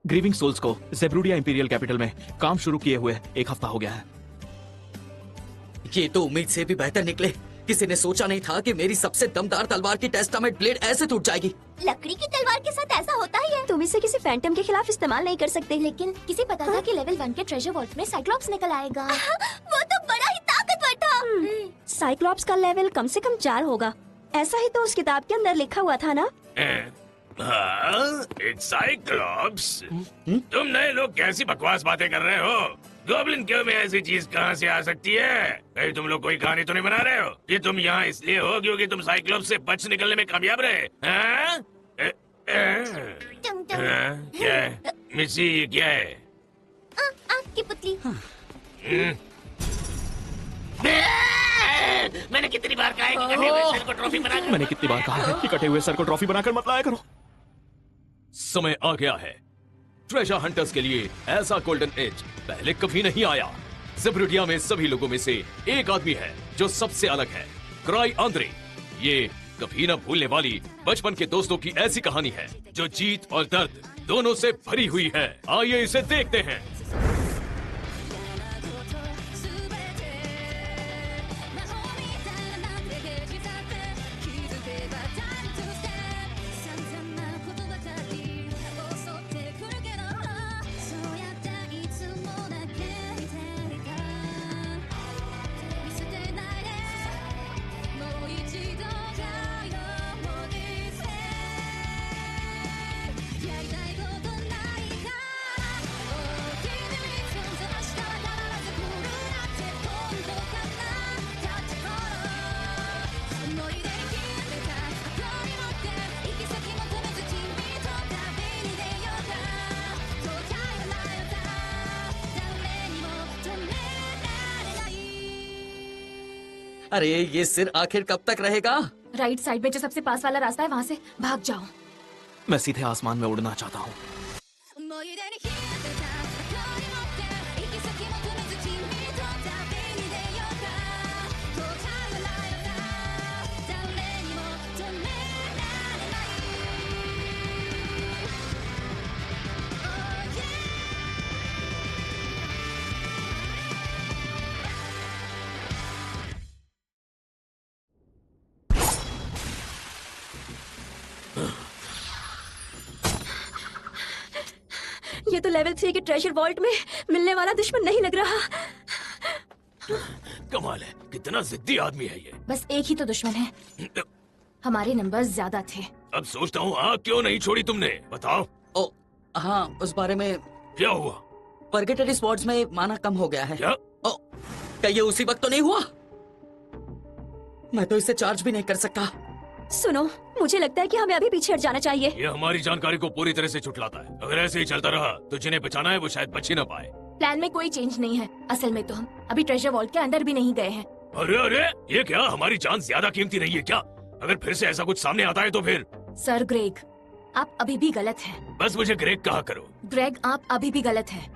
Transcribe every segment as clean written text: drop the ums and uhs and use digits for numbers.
Grieving souls को ज़ेब्रूडिया imperial capital में काम शुरू किए हुए 1 हफ्ता हो गया है। ये तो उम्मीद से भी बेहतर निकले। किसी ने सोचा नहीं था कि मेरी सबसे दमदार तलवार की टेस्टामेंट ब्लेड ऐसे टूट जाएगी। लकड़ी की तलवार के साथ ऐसा होता ही है। तुम इसे किसी फैंटम के खिलाफ इस्तेमाल नहीं कर सकते। लेकिन किसे पता था कि लेवल 1 के ट्रेजर वॉल्ट में साइक्लॉप्स निकल आएगा। वो तो बड़ा ही ताकतवर था। साइक्लॉप्स का लेवल कम से कम 4 होगा। ऐसा ही तो उस किताब के अंदर लिखा हुआ था ना। हाँ, एक साइक्लॉप्स। तुम नए लोग कैसी बकवास बातें कर रहे हो? गॉब्लिन क्यों में ऐसी चीज कहाँ से आ सकती है? कहीं तुम लोग कोई कहानी तो नहीं बना रहे हो कि तुम यहाँ इसलिए हो क्योंकि तुम साइक्लॉप्स से बच निकलने में कामयाब रहे? हाँ? क्या है? मिसी, ये क्या है? आँख की पुतली। मैंने कितनी बार कहा है कि कटे हुए सर को ट्रॉफी बनाकर मैंने कितनी बार कहा है कि कटे हुए सर को ट्रॉफी बनाकर मत लाया करो। समय आ गया है ट्रेजर हंटर्स के लिए। ऐसा गोल्डन एज पहले कभी नहीं आया। ज़ेब्रूडिया में सभी लोगों में से एक आदमी है जो सबसे अलग है, क्राई आंद्रे। ये कभी न भूलने वाली बचपन के दोस्तों की ऐसी कहानी है जो जीत और दर्द दोनों से भरी हुई है। आइए इसे देखते हैं। अरे ये सिर आखिर कब तक रहेगा? राइट साइड में जो सबसे पास वाला रास्ता है वहाँ से भाग जाओ। मैं सीधे आसमान में उड़ना चाहता हूँ। ये तो लेवल 3 के ट्रेजर वॉल्ट में मिलने वाला दुश्मन नहीं लग रहा। कमाल है, कितना जिद्दी आदमी है ये। बस एक ही तो दुश्मन है। हमारे नंबर ज्यादा थे। अब सोचता हूँ आग क्यों नहीं छोड़ी तुमने? बताओ। ओ हाँ, उस बारे में क्या हुआ? पर्गेटरी स्वॉर्ड्स में माना कम हो गया है। क्या? ओ, क्या ये उसी वक्त तो नहीं हुआ? मैं तो इसे चार्ज भी नहीं कर सकता। सुनो, मुझे लगता है कि हमें अभी पीछे हट जाना चाहिए। ये हमारी जानकारी को पूरी तरह से झुठलाता है। अगर ऐसे ही चलता रहा तो जिन्हें बचाना है वो शायद बच ही ना पाए। प्लान में कोई चेंज नहीं है। असल में तो हम अभी ट्रेजर वॉल्ट के अंदर भी नहीं गए हैं। अरे अरे, ये क्या? हमारी जान ज्यादा कीमती नहीं है क्या? अगर फिर से ऐसा कुछ सामने आता है तो फिर? सर ग्रेग, आप अभी भी गलत हैं। बस मुझे ग्रेग कहा करो। ग्रेग, आप अभी भी गलत हैं।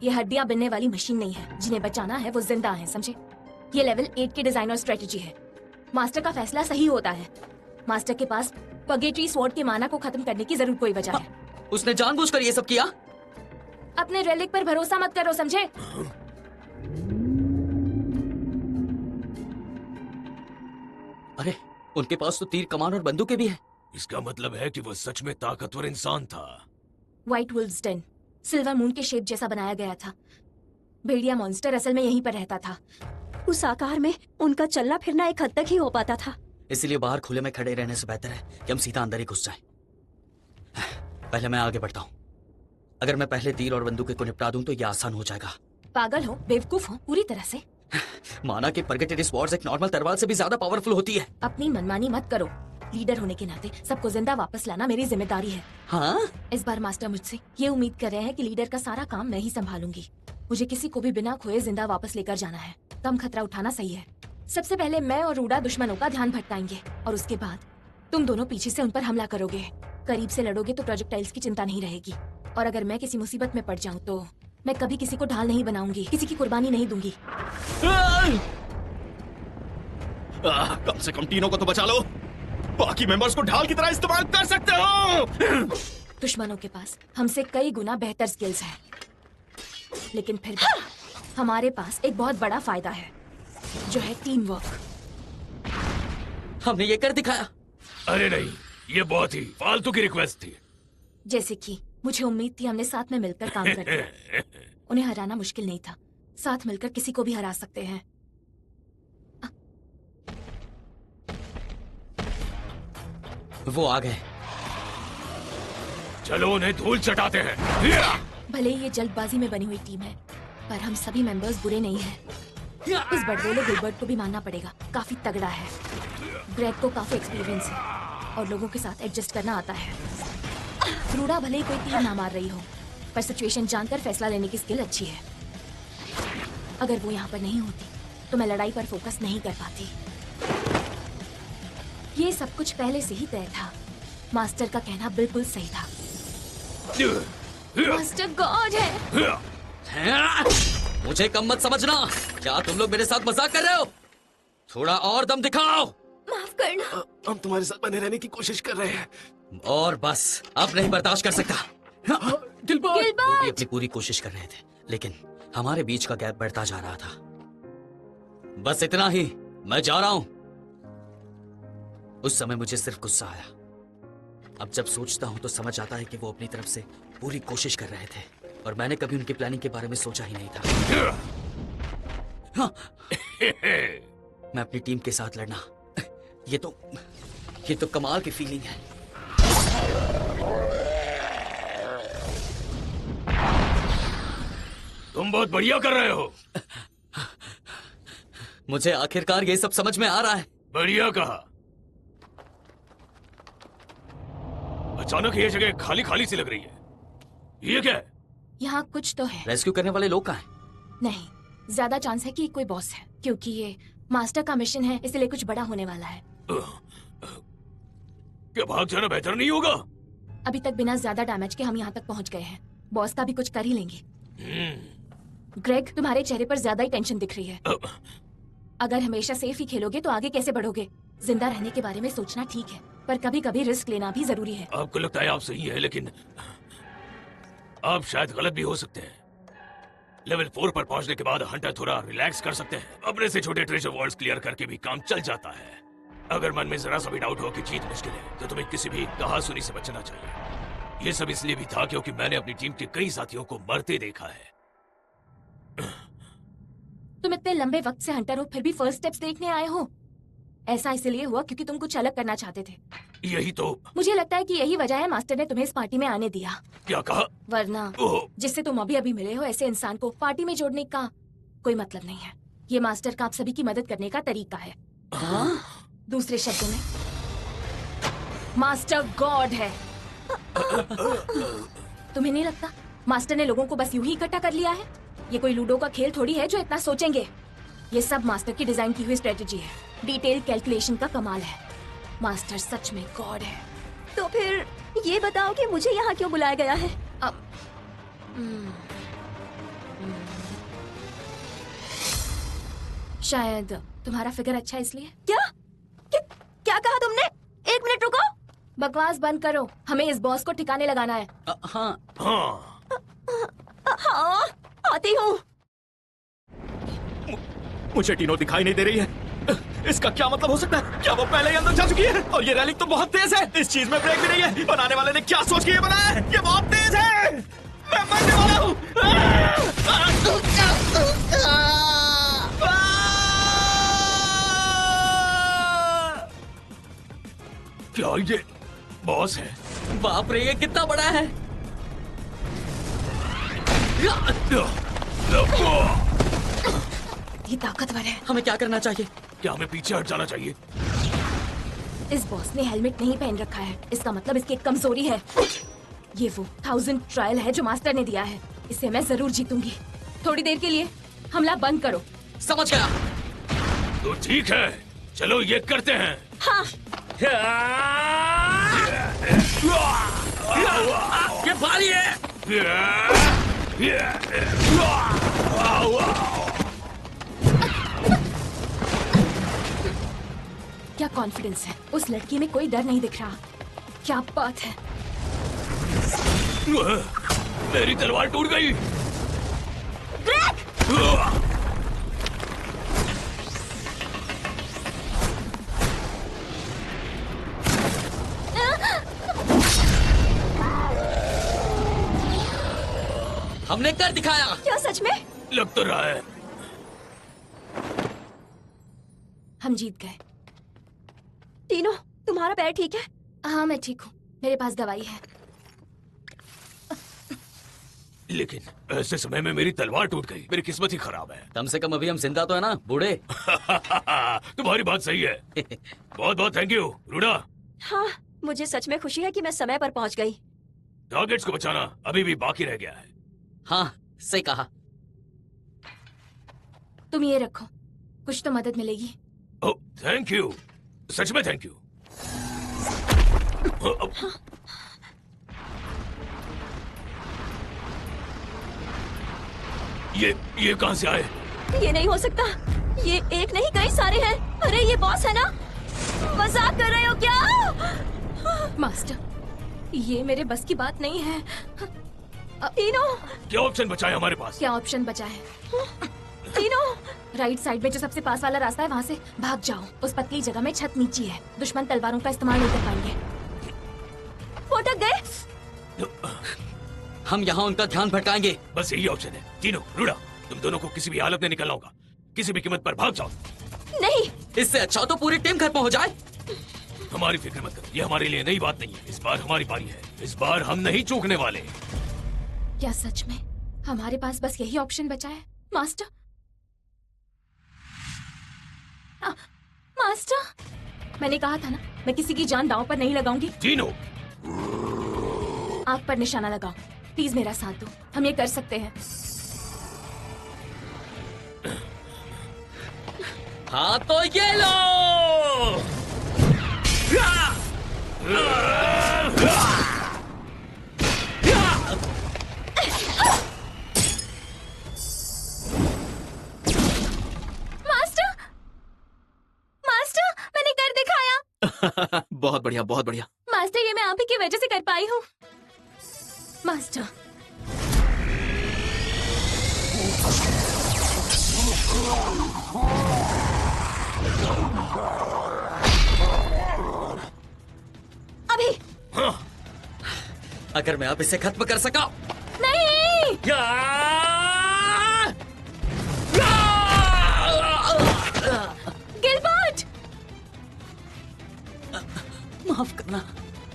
ये हड्डियां बिनने वाली मशीन नहीं है। जिन्हें बचाना है वो जिंदा है, समझे? ये लेवल 8 की डिजाइन और स्ट्रेटेजी है। मास्टर का फैसला सही होता है। मास्टर के पास पर्गेटरी स्वॉर्ड के माना को खत्म करने की जरूर कोई वजह है। उसने जानबूझकर ये सब किया? अपने रेलिक पर भरोसा मत करो, समझे? अरे, उनके पास तो तीर कमान और बंदूकें भी है। इसका मतलब है कि वो सच में ताकतवर इंसान था। White wolves den silver moon के शेप जैसा बनाया गया था। भेड़िया मॉन्स्टर असल में यहीं पर रहता था। उस आकार में उनका चलना फिरना एक हद तक ही हो पाता था। इसलिए बाहर खुले में खड़े रहने से बेहतर है कि हम सीधा अंदर ही घुस जाएं। पहले मैं आगे बढ़ता हूँ। अगर मैं पहले तीर और बंदूकें को निपटा दूं तो ये आसान हो जाएगा। पागल हो, बेवकूफ हो पूरी तरह से। माना कि पर्गेटरी स्वॉर्ड्स एक नॉर्मल तलवार से भी ज्यादा पावरफुल होती है। अपनी मनमानी मत करो। लीडर होने के नाते सबको जिंदा वापस लाना मेरी जिम्मेदारी है। हाँ? इस बार मास्टर मुझसे ये उम्मीद कर रहे हैं कि लीडर का सारा काम मैं ही संभालूंगी। मुझे किसी को भी बिना खोए जिंदा वापस लेकर जाना है। कम खतरा उठाना सही है। सबसे पहले मैं और रूडा दुश्मनों का ध्यान भटकाएंगे और उसके बाद तुम दोनों पीछे से उन पर हमला करोगे। करीब से लड़ोगे तो प्रोजेक्टाइल्स की चिंता नहीं रहेगी। और अगर मैं किसी मुसीबत में पड़ जाऊं तो मैं कभी किसी को ढाल नहीं बनाऊंगी, किसी की कुर्बानी नहीं दूंगी। कम से कम तीनों को तो बचा लो। बाकी मेंबर्स को ढाल की तरह इस्तेमाल कर सकते हो। दुश्मनों के पास हमसे कई गुना बेहतर स्किल्स हैं, लेकिन फिर भी हमारे पास एक बहुत बड़ा फायदा है, जो है टीम वर्क। हमने ये कर दिखाया। अरे नहीं, ये बहुत ही फालतू की रिक्वेस्ट थी। जैसे कि मुझे उम्मीद थी हमने साथ में मिलकर काम करना। उन्हें हराना मुश्किल नहीं था, साथ मिलकर किसी को भी हरा सकते हैं। वो आ गए। चलो उन्हें धूल चटाते हैं। भले ही ये जल्दबाजी में बनी हुई टीम है, पर हम सभी मेंबर्स बुरे नहीं हैं। इस बड़बोले गिलबर्ट को भी मानना पड़ेगा, काफी तगड़ा है। ग्रेग को काफी एक्सपीरियंस है और लोगों के साथ एडजस्ट करना आता है। रूडा भले ही कोई तीर ना मार रही हो, पर सिचुएशन जानकर फैसला लेने की स्किल अच्छी है। अगर वो यहाँ पर नहीं होती तो मैं लड़ाई पर फोकस नहीं कर पाती। ये सब कुछ पहले से ही तय था। मास्टर का कहना बिल्कुल सही था। मास्टर गॉड है। मुझे कम मत समझना। क्या तुम लोग मेरे साथ मजाक कर रहे हो? थोड़ा और दम दिखाओ। माफ करना। हम तुम्हारे साथ बने रहने की कोशिश कर रहे हैं। और बस अब नहीं बर्दाश्त कर सकता। गिलबर्ट! वो भी अपनी पूरी कोशिश कर रहे थे, लेकिन हमारे बीच का गैप बढ़ता जा रहा था। बस इतना ही, मैं जा रहा हूं। उस समय मुझे सिर्फ गुस्सा आया। अब जब सोचता हूं तो समझ आता है कि वो अपनी तरफ से पूरी कोशिश कर रहे थे और मैंने कभी उनकी प्लानिंग के बारे में सोचा ही नहीं था। हाँ। मैं अपनी टीम के साथ लड़ना, ये तो कमाल की फीलिंग है। तुम बहुत बढ़िया कर रहे हो। मुझे आखिरकार ये सब समझ में आ रहा है। बढ़िया कहा। अचानक ये जगह खाली खाली सी लग रही है। ये क्या है? यहाँ कुछ तो है। रेस्क्यू करने वाले लोग कहाँ हैं? नहीं, ज्यादा चांस है कि कोई बॉस है, क्योंकि ये मास्टर का मिशन है, इसलिए कुछ बड़ा होने वाला है। क्या भाग जाना बेहतर नहीं होगा? अभी तक बिना ज्यादा डैमेज के हम यहाँ तक पहुँच गए हैं। बॉस का भी कुछ कर ही लेंगे। ग्रेग, तुम्हारे चेहरे पर ज्यादा ही टेंशन दिख रही है। अगर हमेशा सेफ ही खेलोगे तो आगे कैसे बढ़ोगे? जिंदा रहने के बारे में सोचना ठीक है, पर कभी कभी रिस्क लेना भी जरूरी है। आपको लगता है आप सही है, लेकिन आप शायद गलत भी हो सकते हैं। लेवल 4 पर पहुंचने के बाद हंटर थोड़ा रिलैक्स कर सकते हैं। अपने से छोटे ट्रेजर वॉल्स क्लियर करके भी काम चल जाता है। अगर मन में जरा सा भी डाउट हो कि जीत मुश्किल है, तो तुम्हें किसी भी कहासुनी से बचना चाहिए। ये सब इसलिए भी था क्योंकि मैंने अपनी टीम के कई साथियों को मरते देखा है। तुम इतने लंबे वक्त से हंटर हो, फिर भी फर्स्ट स्टेप्स देखने आए हो। ऐसा इसलिए हुआ क्योंकि तुम कुछ अलग करना चाहते थे। यही तो। मुझे लगता है कि यही वजह है मास्टर ने तुम्हें इस पार्टी में आने दिया। क्या कहा? वरना ओह, जिससे तुम अभी अभी मिले हो, ऐसे इंसान को पार्टी में जोड़ने का कोई मतलब नहीं है। ये मास्टर का आप सभी की मदद करने का तरीका है। दूसरे शब्दों में, मास्टर गॉड है। तुम्हें नहीं लगता मास्टर ने लोगों को बस यूं ही इकट्ठा कर लिया है? ये कोई लूडो का खेल थोड़ी है जो इतना सोचेंगे। ये सब मास्टर की डिजाइन की हुई स्ट्रेटेजी है। डिटेल कैलकुलेशन का कमाल है। मास्टर सच में गॉड है। तो फिर ये बताओ कि मुझे यहाँ क्यों बुलाया गया है? शायद तुम्हारा फिगर अच्छा है इसलिए। क्या कहा तुमने? 1 मिनट रुको। बकवास बंद करो, हमें इस बॉस को ठिकाने लगाना है। हाँ। हाँ। हाँ, आती हूँ। मुझे टीनो दिखाई नहीं दे रही है। इसका क्या मतलब हो सकता है? क्या वो पहले ही अंदर जा चुकी है? और ये रैलिंग तो बहुत तेज है। इस चीज में ब्रेक भी नहीं है। बनाने वाले ने क्या सोच के ये बनाया है? ये बहुत तेज है। मैं मरने वाला हूँ। क्या ये बॉस है? बाप रे, ये कितना बड़ा है। ये ताकतवर है। हमें क्या करना चाहिए? क्या हमें पीछे हट जाना चाहिए? इस बॉस ने हेलमेट नहीं पहन रखा है, इसका मतलब इसकी एक कमजोरी है। ये वो 1000 ट्रायल है जो मास्टर ने दिया है। इसे मैं जरूर जीतूंगी। थोड़ी देर के लिए हमला बंद करो। समझ गया। तो ठीक है, चलो ये करते हैं। हाँ। ये भारी है। क्या कॉन्फिडेंस है। उस लड़की में कोई डर नहीं दिख रहा। क्या बात है। मेरी तलवार टूट गई। हमने कर दिखाया। क्या सच में? लग तो रहा है। हम जीत गए। तीनों, तुम्हारा पैर ठीक है? हाँ मैं ठीक हूँ, मेरे पास दवाई है। लेकिन ऐसे समय में मेरी तलवार टूट गई। मेरी किस्मत ही खराब है। कम से कम अभी हम जिंदा तो है ना बूढ़े। तुम्हारी बात सही है। बहुत बहुत थैंक यू रूडा। हाँ, मुझे सच में खुशी है कि मैं समय पर पहुंच गई। टारगेट्स को बचाना अभी भी बाकी रह गया है। हाँ सही कहा। तुम ये रखो, कुछ तो मदद मिलेगी। ओह थैंक यू, सच में थैंक यू। ये कहां से आए? ये नहीं हो सकता। ये एक नहीं कई सारे हैं। अरे ये बॉस है ना? मजाक कर रहे हो क्या? मास्टर, ये मेरे बस की बात नहीं है। तीनों, क्या ऑप्शन बचा है हमारे पास? क्या ऑप्शन बचा है? तीनों, राइट साइड में जो सबसे पास वाला रास्ता है वहाँ से भाग जाओ। उस पतली जगह में छत नीची है, दुश्मन तलवारों का इस्तेमाल नहीं कर पाएंगे। वो अटक गए। हम यहाँ उनका ध्यान भटकाएंगे। बस यही ऑप्शन है। तीनों, रूडा, तुम दोनों को किसी भी हालत में निकलना होगा। किसी भी कीमत पर भाग जाओ। नहीं, इससे अच्छा तो पूरी टीम घर पहुँच जाए। हमारी फिक्र मत करो, ये हमारे लिए नई बात नहीं है। इस बार हमारी बारी है। इस बार हम नहीं चूकने वाले। क्या सच में हमारे पास बस यही ऑप्शन बचा है? मास्टर, मास्टर, मैंने कहा था ना, मैं किसी की जान दांव पर नहीं लगाऊंगी। तीनों, आंख पर निशाना लगाओ। प्लीज मेरा साथ दो, हम ये कर सकते हैं। हाँ तो ये लो। मास्टर, मास्टर, मैंने कर दिखाया। बहुत बढ़िया, बहुत बढ़िया। मास्टर, ये मैं आप ही की वजह से कर पाई हूँ। मास्टर, अभी अगर मैं अब इसे खत्म कर सका। नहीं। गिलबर्ट, माफ करना।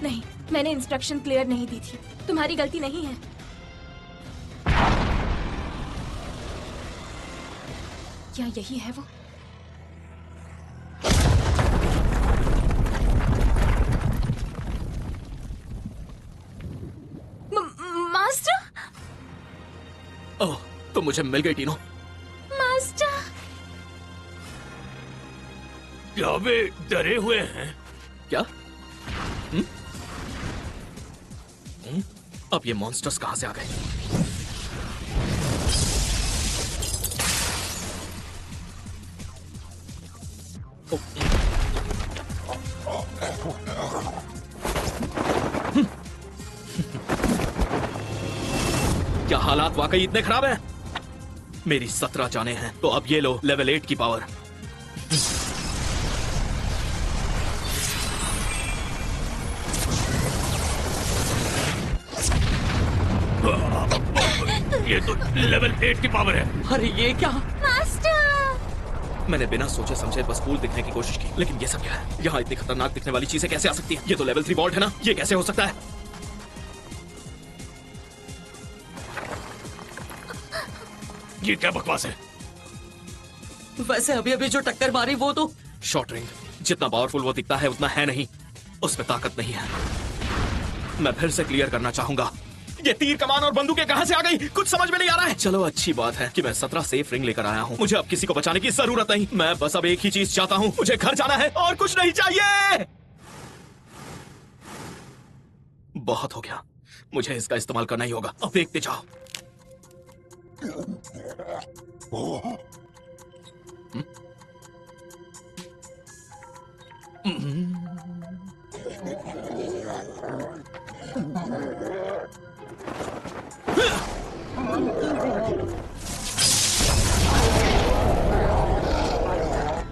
नहीं, मैंने इंस्ट्रक्शन क्लियर नहीं दी थी। तुम्हारी गलती नहीं है। क्या यही है वो? मास्टर, ओह, तो मुझे मिल गई तीनों। मास्टर, क्या वे डरे हुए हैं? क्या? अब ये मॉन्स्टर्स कहां से आ गए? क्या हालात वाकई इतने खराब हैं? मेरी 17 जाने हैं, तो अब ये लो लेवल 8 की पावर। ये तो लेवल 8 की पावर है। अरे ये क्या? मास्टर, मैंने बिना सोचे समझे बस कूल दिखने की कोशिश की, लेकिन ये सब क्या है? यहाँ इतनी खतरनाक दिखने वाली चीजें कैसे आ सकती हैं? ये तो लेवल 3 वॉल्ट है ना? ये कैसे हो सकता है? ये क्या बकवास है? वैसे अभी अभी जो टक्कर मारी वो तो शॉर्ट रेंज, जितना पावरफुल वो दिखता है उतना है नहीं। उसमें ताकत नहीं है। मैं फिर से क्लियर करना चाहूंगा, ये तीर कमान और बंदूकें कहां से आ गई? कुछ समझ में नहीं आ रहा है। चलो अच्छी बात है कि मैं 17 सेफ रिंग लेकर आया हूँ। मुझे अब किसी को बचाने की जरूरत नहीं। मैं बस अब एक ही चीज चाहता हूँ, मुझे घर जाना है और कुछ नहीं चाहिए। बहुत हो गया, मुझे इसका इस्तेमाल करना ही होगा। अब देखते जाओ।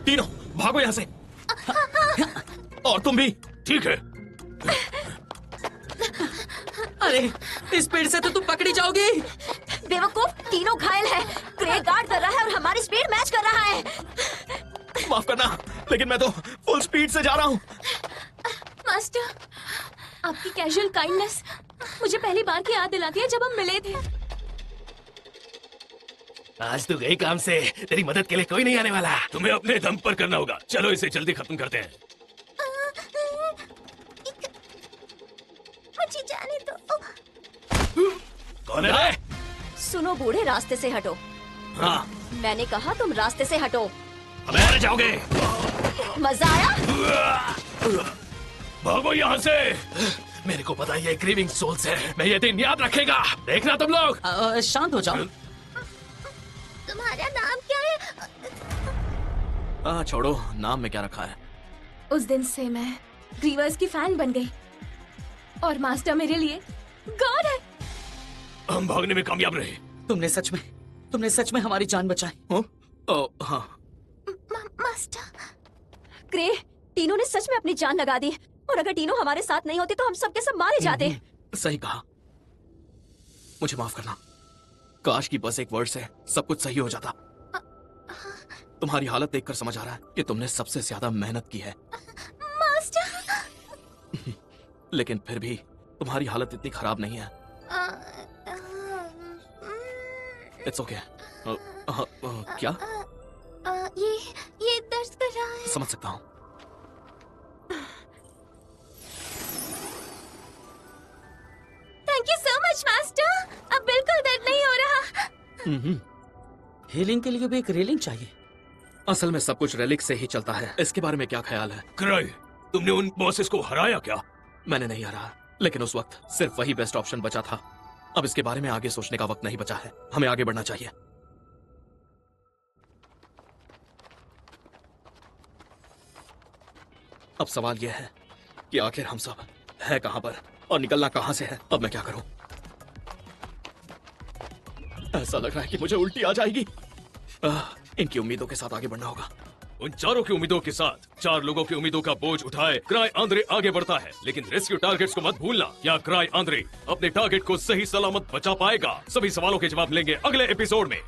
तीनों भागो यहाँ से। और तुम भी। ठीक है। अरे स्पीड से तो तुम पकड़ी जाओगी। बेवकूफ, तीनों घायल है। ग्रे गार्ड कर रहा है और हमारी स्पीड मैच कर रहा है। माफ करना, लेकिन मैं तो फुल स्पीड से जा रहा हूँ। मास्टर, आपकी कैजुअल काइंडनेस मुझे पहली बार की याद दिलाती है जब हम मिले थे। आज तो गई काम से, तेरी मदद के लिए कोई नहीं आने वाला। तुम्हें अपने दम पर करना होगा। चलो इसे जल्दी खत्म करते हैं। मुझे जाने दो। कौन है? सुनो बूढ़े, रास्ते से हटो। हाँ, मैंने कहा तुम रास्ते से हटो। अब मारे जाओगे। मजा आया? भागो यहाँ से। मेरे को पता है ये क्रीविंग सोल्स है। मैं ये दिन याद रखेगा। देखना तुम लोग। शांत हो जाओ। तुम्हारा नाम क्या है? छोड़ो, नाम में क्या रखा है। उस दिन से मैं ग्रीवर्स की फैन बन गई और मास्टर मेरे लिए गॉड है। हम भागने में कामयाब रहे। तुमने सच में हमारी जान बचाई। हाँ। मास्टर। ग्रे, टीनू ने सच में अपनी जान लगा दी और अगर टीनू हमारे साथ नहीं होती तो हम सबके सब मारे जाते। सही कहा। मुझे माफ करना। काश की बस एक वर्ड से सब कुछ सही हो जाता। तुम्हारी हालत देखकर समझ आ रहा है कि तुमने सबसे ज्यादा मेहनत की है। मास्टर। लेकिन फिर भी तुम्हारी हालत इतनी खराब नहीं है। It's okay. क्या? ये दर्द कर रहा है। समझ सकता हूँ। Thank you so much master. अब बिल्कुल दर्द नहीं हो रहा। हीलिंग के लिए भी एक रेलिंग चाहिए। असल में सब कुछ रेलिक से ही चलता है। इसके बारे में क्या ख्याल है? क्राई, तुमने उन बॉसेस को हराया क्या? मैंने नहीं हराया, लेकिन उस वक्त सिर्फ वही बेस्ट ऑप्शन बचा था। अब इसके बारे में आगे सोचने का वक्त नहीं बचा है। हमें आगे बढ़ना चाहिए। अब सवाल यह है कि आखिर हम सब है कहां पर और निकलना कहां से है। अब मैं क्या करूं? ऐसा लग रहा है कि मुझे उल्टी आ जाएगी। इनकी उम्मीदों के साथ आगे बढ़ना होगा। उन चारों की उम्मीदों के साथ 4 लोगों की उम्मीदों का बोझ उठाए क्राई आंद्रे आगे बढ़ता है। लेकिन रेस्क्यू टारगेट्स को मत भूलना। क्या क्राई आंद्रे अपने टारगेट को सही सलामत बचा पाएगा? सभी सवालों के जवाब लेंगे अगले एपिसोड में।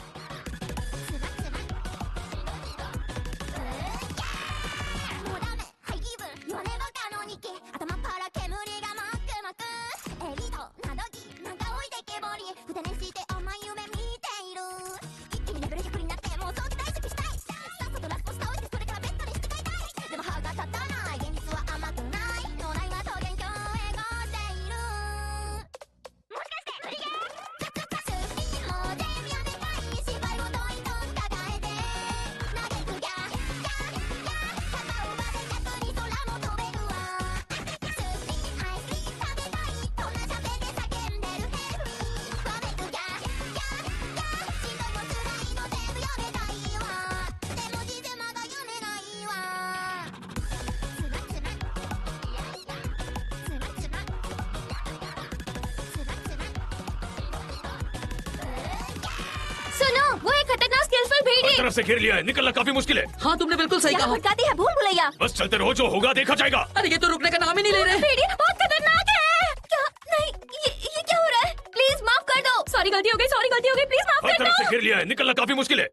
सुनो, वो एक खतरनाक स्किलफुल भेड़िया। हर तरफ से घेर लिया है, निकलना काफी मुश्किल है। हाँ, तुमने बिल्कुल सही यहाँ कहा। भटकाती है भूल भुलैया। बस चलते रहो, जो होगा देखा जाएगा। अरे ये तो रुकने का नाम ही नहीं ले रहे। भेड़िया बहुत खतरनाक है। क्या? नहीं, ये क्या हो रहा है? प्लीज माफ कर दो। सॉरी, गलती हो गई, प्लीज माफ हर कर तरफ दो। से घेर लिया है, निकलना काफी मुश्किल है।